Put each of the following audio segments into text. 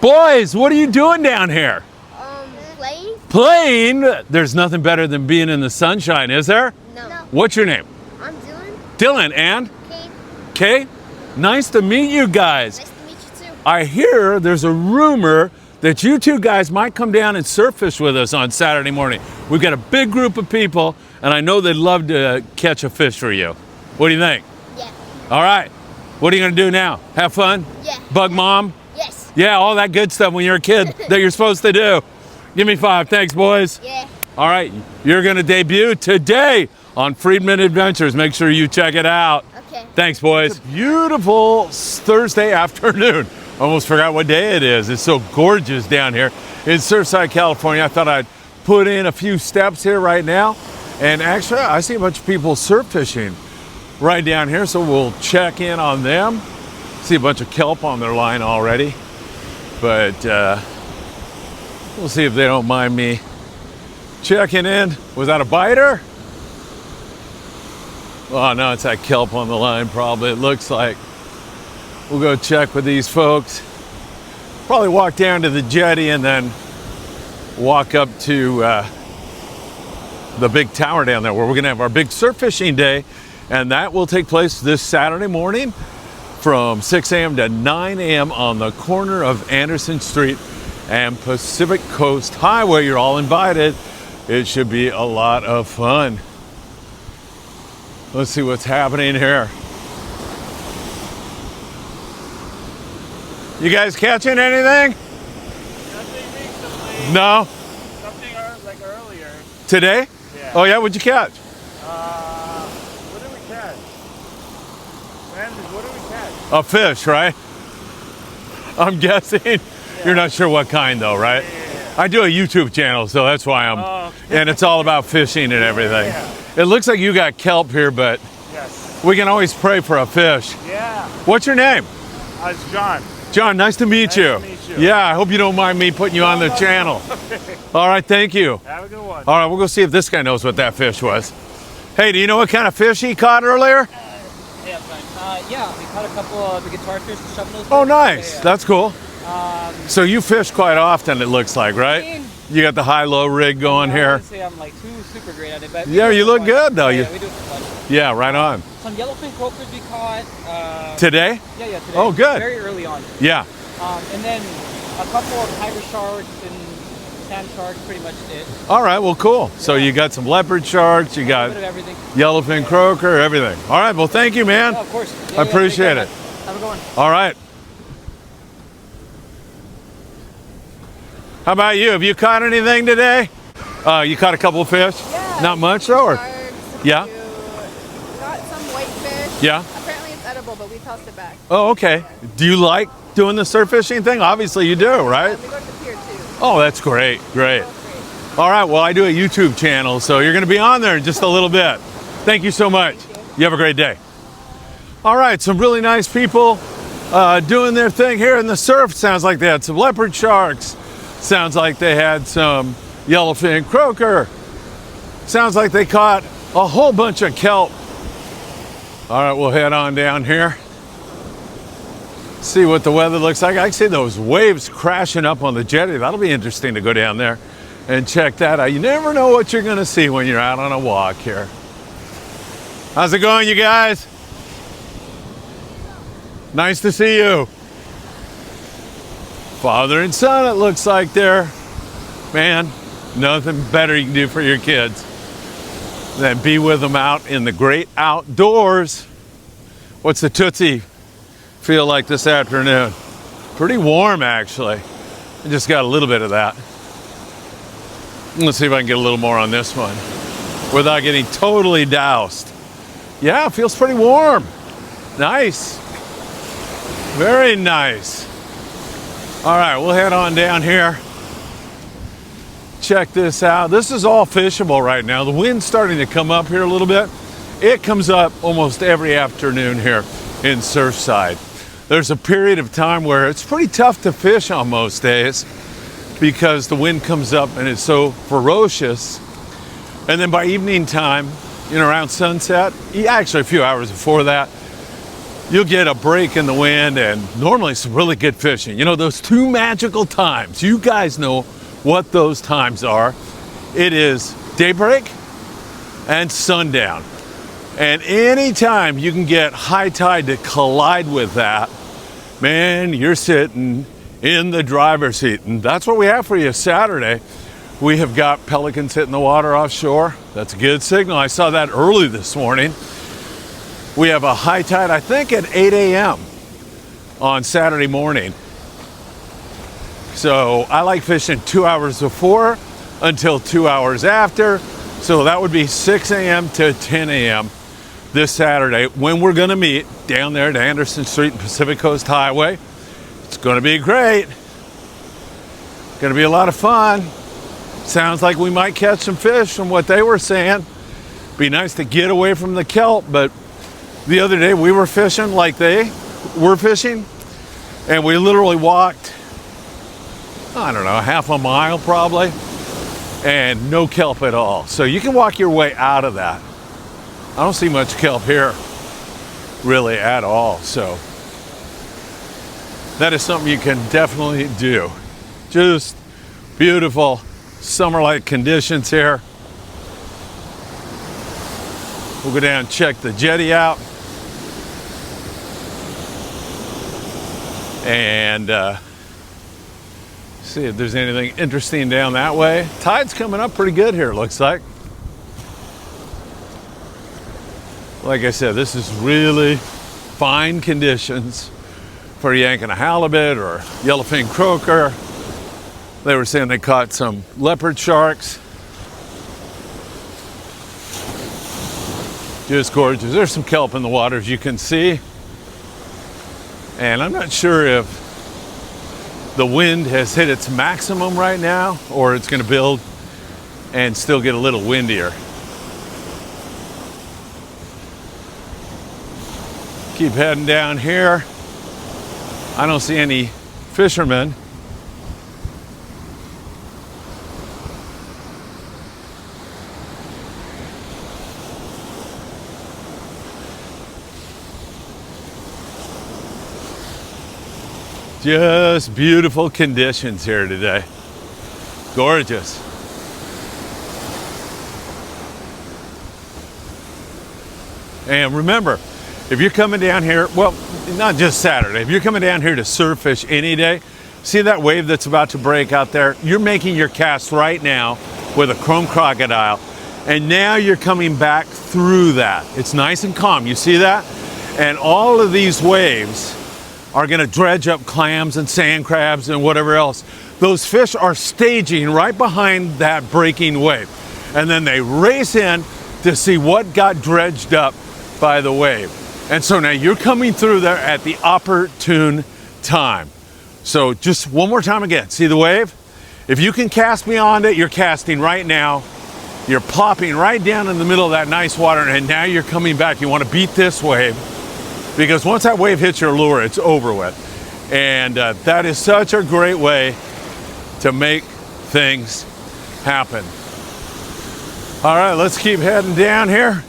Boys, what are you doing down here? Playing? Playing? There's nothing better than being in the sunshine, is there? No. What's your name? I'm Dylan. Dylan, and? Kate. Kay? Nice to meet you guys. Nice to meet you too. I hear there's a rumor that you two guys might come down and surf fish with us on Saturday morning. We've got a big group of people, and I know they'd love to catch a fish for you. What do you think? Yeah. All right. What are you going to do now? Have fun? Yeah. Bug mom? Yes. Yeah, all that good stuff when you're a kid that you're supposed to do. Give me 5. Thanks, boys. Yeah. All right. You're going to debut today on Friedman Adventures. Make sure you check it out. Okay. Thanks, boys. It's a beautiful Thursday afternoon. Almost forgot what day it is. It's so gorgeous down here in Surfside, California. I thought I'd put in a few steps here right now. And actually, I see a bunch of people surf fishing right down here, so we'll check in on them. See a bunch of kelp on their line already. But we'll see if they don't mind me checking in. Was that a biter? Oh, no, it's that kelp on the line, probably. It looks like. We'll go check with these folks. Probably walk down to the jetty and then walk up to the big tower down there where we're gonna have our big surf fishing day. And that will take place this Saturday morning from 6 a.m. to 9 a.m. on the corner of Anderson Street and Pacific Coast Highway. You're all invited. It should be a lot of fun. Let's see what's happening here. You guys catching anything? Nothing recently. No? Something like earlier. Today? Yeah. Oh yeah, what'd you catch? What did we catch? Landon, what did we catch? A fish, right? I'm guessing. You're not sure what kind though, right? Yeah. I do a YouTube channel, so that's why I'm, and it's all about fishing and everything. Yeah. It looks like you got kelp here, but Yes. we can always pray for a fish. Yeah. What's your name? It's John. John, nice to meet you. To meet you. Yeah, I hope you don't mind me putting you on the channel. All right, thank you. Have a good one. All right, we'll go see if this guy knows what that fish was. Hey, do you know what kind of fish he caught earlier? Yeah, fine. Yeah, we caught a couple of the guitar fish and shovelnose. Oh, nice. Yeah. That's cool. So you fish quite often, it looks like, right? I mean, You got the high-low rig going I here. wouldn't say I'm like super great at it, but we Yeah, do it you for look fun. good, though. Yeah, You- we do it for fun. Yeah, right on. Some yellowfin croakers we caught. Today? Yeah, today. Oh, good. Very early on. Yeah. And then a couple of tiger sharks and sand sharks, pretty much it. All right, well, cool. So you got some leopard sharks, you A got bit of everything. yellowfin croaker, everything. All right, well, thank you, man. Yeah, of course. I appreciate it. Have a good one. All right. How about you? Have you caught anything today? You caught a couple of fish? Yeah. Not much, though? Or? Sharks, Yeah. got some whitefish. Yeah. Apparently it's edible, but we tossed it back. Oh, okay. Do you like doing the surf fishing thing? Obviously you do, right? We go to the pier too. Oh, that's great. Great. All right, well, I do a YouTube channel, so you're going to be on there in just a little bit. Thank you so much. You have a great day. All right, some really nice people doing their thing here in the surf. Sounds like they had some leopard sharks. Sounds like they had some yellowfin croaker. Sounds like they caught a whole bunch of kelp. All right, we'll head on down here. See what the weather looks like. I can see those waves crashing up on the jetty. That'll be interesting to go down there and check that out. You never know what you're going to see when you're out on a walk here. How's it going, you guys? Nice to see you. Father and son, it looks like there. Man, nothing better you can do for your kids than be with them out in the great outdoors. What's the Tootsie feel like this afternoon? Pretty warm, actually. I just got a little bit of that. Let's see if I can get a little more on this one without getting totally doused. Yeah, it feels pretty warm. Nice. Very nice. All right, we'll head on down here. Check this out. This is all fishable right now. The wind's starting to come up here a little bit. It comes up almost every afternoon here in Surfside. There's a period of time where it's pretty tough to fish on most days because the wind comes up and it's so ferocious. And then by evening time, around sunset, actually a few hours before that, you'll get a break in the wind and normally some really good fishing. You know, those two magical times, you guys know what those times are. It is daybreak and sundown. And anytime you can get high tide to collide with that, man, you're sitting in the driver's seat. And that's what we have for you Saturday. We have got pelicans hitting the water offshore. That's a good signal. I saw that early this morning. We have a high tide, I think, at 8 a.m. on Saturday morning. So I like fishing 2 hours before until 2 hours after. So that would be 6 a.m. to 10 a.m. this Saturday when we're going to meet down there at Anderson Street and Pacific Coast Highway. It's going to be great. Going to be a lot of fun. Sounds like we might catch some fish from what they were saying. Be nice to get away from the kelp, but the other day we were fishing like they were fishing, and we literally walked, I don't know, half a mile probably, and no kelp at all. So you can walk your way out of that. I don't see much kelp here really at all. So that is something you can definitely do. Just beautiful summer-like conditions here. We'll go down and check the jetty out. And see if there's anything interesting down that way. Tide's coming up pretty good here, it looks like. Like I said, this is really fine conditions for yanking a halibut or yellowfin croaker. They were saying they caught some leopard sharks. Just gorgeous. There's some kelp in the water, as you can see. And I'm not sure if the wind has hit its maximum right now or it's going to build and still get a little windier. Keep heading down here. I don't see any fishermen. Just beautiful conditions here today. Gorgeous. And remember, if you're coming down here, well, not just Saturday, if you're coming down here to surf fish any day, see that wave that's about to break out there? You're making your cast right now with a chrome crocodile, and now you're coming back through that. It's nice and calm, you see that? And all of these waves are gonna dredge up clams and sand crabs and whatever else. Those fish are staging right behind that breaking wave. And then they race in to see what got dredged up by the wave. And so now you're coming through there at the opportune time. So just one more time again, see the wave? If you can cast beyond it, you're casting right now. You're plopping right down in the middle of that nice water, and now you're coming back. You wanna beat this wave, because once that wave hits your lure, it's over with. And that is such a great way to make things happen. All right, let's keep heading down here.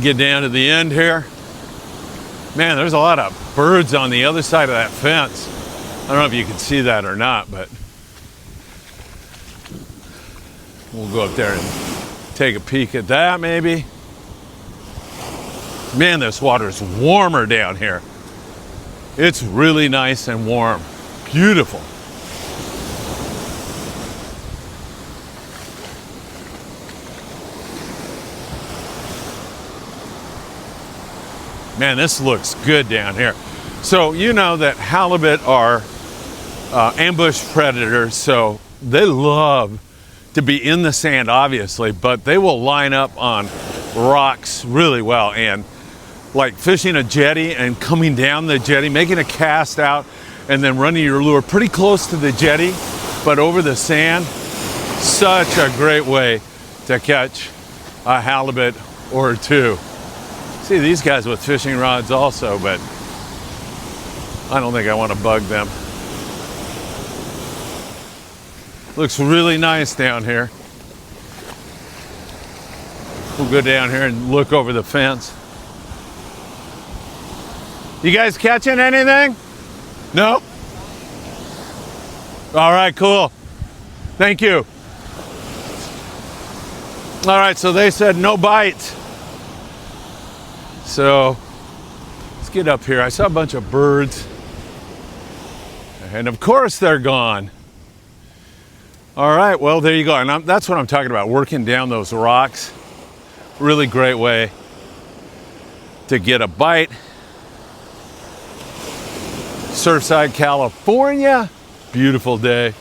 Get down to the end here. Man, there's a lot of birds on the other side of that fence. I don't know if you can see that or not, but we'll go up there and take a peek at that maybe. Man, this water is warmer down here. It's really nice and warm. Beautiful. Man, this looks good down here. So you know that halibut are ambush predators, so they love to be in the sand, obviously, but they will line up on rocks really well. And like fishing a jetty and coming down the jetty, making a cast out, and then running your lure pretty close to the jetty, but over the sand, such a great way to catch a halibut or two. See these guys with fishing rods also, but I don't think I want to bug them. Looks really nice down here. We'll go down here and look over the fence. You guys catching anything? No? All right, cool. Thank you. All right, so they said no bites. So let's get up here. I saw a bunch of birds. And of course they're gone. All right, well, there you go. And that's what I'm talking about, working down those rocks. Really great way to get a bite. Surfside, California. Beautiful day.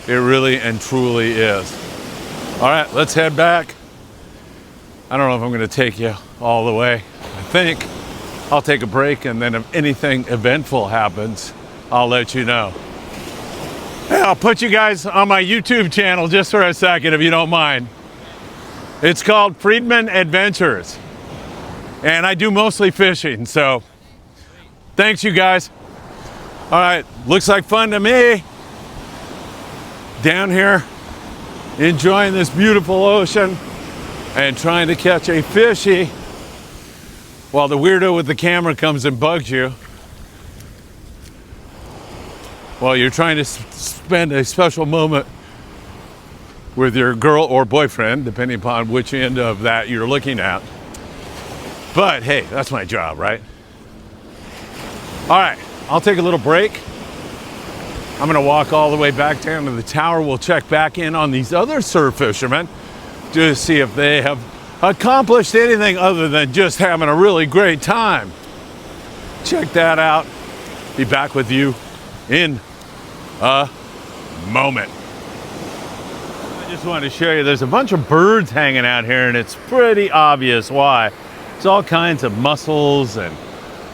It really and truly is. All right, let's head back. I don't know if I'm going to take you all the way. I think I'll take a break, and then if anything eventful happens, I'll let you know. Hey, I'll put you guys on my YouTube channel just for a second, if you don't mind. It's called Friedman Adventures. And I do mostly fishing, so thanks, you guys. All right, looks like fun to me. Down here, enjoying this beautiful ocean and trying to catch a fishy while the weirdo with the camera comes and bugs you. While you're trying to spend a special moment with your girl or boyfriend, depending upon which end of that you're looking at. But hey, that's my job, right? All right, I'll take a little break. I'm gonna walk all the way back down to the tower. We'll check back in on these other surf fishermen to see if they have accomplished anything other than just having a really great time. Check that out. Be back with you in a moment. I just wanted to show you, there's a bunch of birds hanging out here, and it's pretty obvious why. It's all kinds of mussels and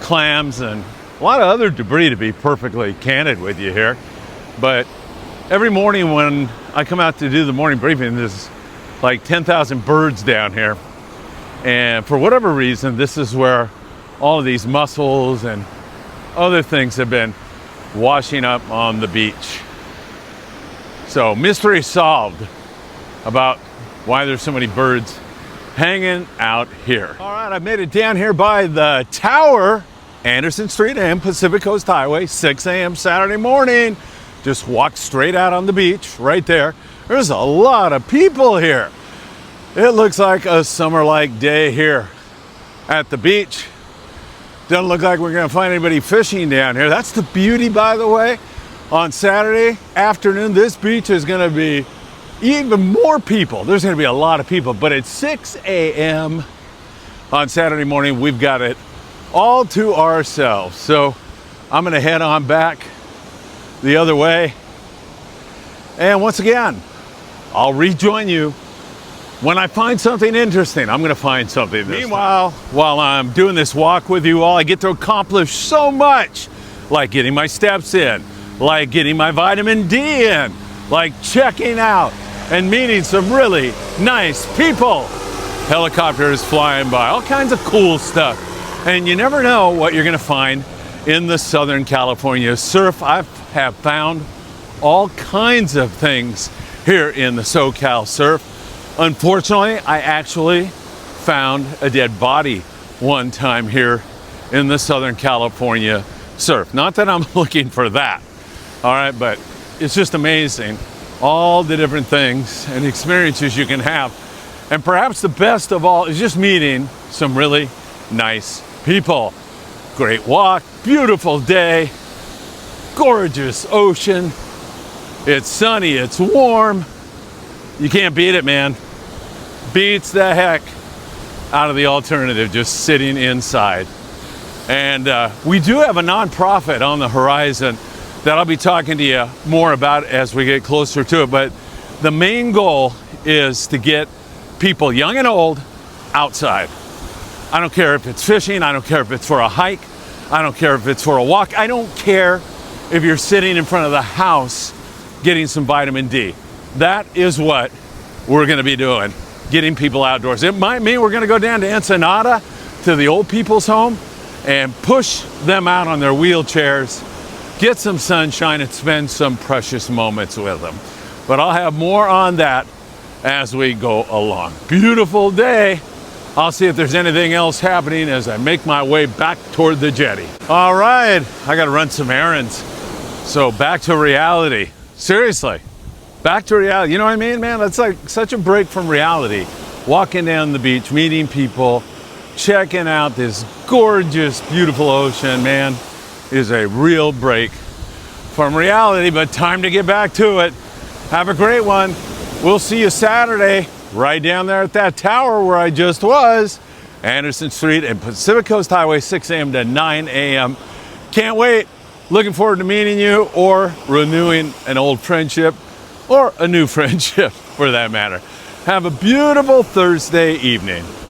clams and a lot of other debris, to be perfectly candid with you here. But every morning when I come out to do the morning briefing, there's like 10,000 birds down here. And for whatever reason, this is where all of these mussels and other things have been washing up on the beach. So mystery solved about why there's so many birds hanging out here. All right, I've made it down here by the tower, Anderson Street and Pacific Coast Highway, 6 a.m. Saturday morning. Just walk straight out on the beach right there. There's a lot of people here. It looks like a summer-like day here at the beach. Doesn't look like we're gonna find anybody fishing down here. That's the beauty, by the way. On Saturday afternoon, this beach is gonna be even more people. There's gonna be a lot of people, but at 6 a.m. on Saturday morning, we've got it all to ourselves. So I'm gonna head on back the other way. And once again, I'll rejoin you when I find something interesting. I'm gonna find something this Meanwhile, while I'm doing this walk with you all, I get to accomplish so much, like getting my steps in, like getting my vitamin D in, like checking out and meeting some really nice people. Helicopters flying by, all kinds of cool stuff. And you never know what you're gonna find in the Southern California surf. I have found all kinds of things here in the SoCal surf. Unfortunately, I actually found a dead body one time here in the Southern California surf. Not that I'm looking for that, all right, but it's just amazing all the different things and experiences you can have. And perhaps the best of all is just meeting some really nice people. Great walk, beautiful day, gorgeous ocean. It's sunny, it's warm. You can't beat it, man. Beats the heck out of the alternative, just sitting inside. And we do have a nonprofit on the horizon that I'll be talking to you more about as we get closer to it. But the main goal is to get people, young and old, outside. I don't care if it's fishing, I don't care if it's for a hike, I don't care if it's for a walk, I don't care if you're sitting in front of the house getting some vitamin D. That is what we're gonna be doing, getting people outdoors. It might mean we're gonna go down to Ensenada, to the old people's home, and push them out on their wheelchairs, get some sunshine, and spend some precious moments with them. but I'll have more on that as we go along. Beautiful day. I'll see if there's anything else happening as I make my way back toward the jetty. All right, I gotta run some errands. So back to reality. Seriously, back to reality. You know what I mean, man? That's like such a break from reality. Walking down the beach, meeting people, checking out this gorgeous, beautiful ocean, man, is a real break from reality, but time to get back to it. Have a great one. We'll see you Saturday right down there at that tower where I just was, Anderson Street and Pacific Coast Highway, 6 a.m. to 9 a.m. Can't wait. Looking forward to meeting you or renewing an old friendship or a new friendship for that matter. Have a beautiful Thursday evening.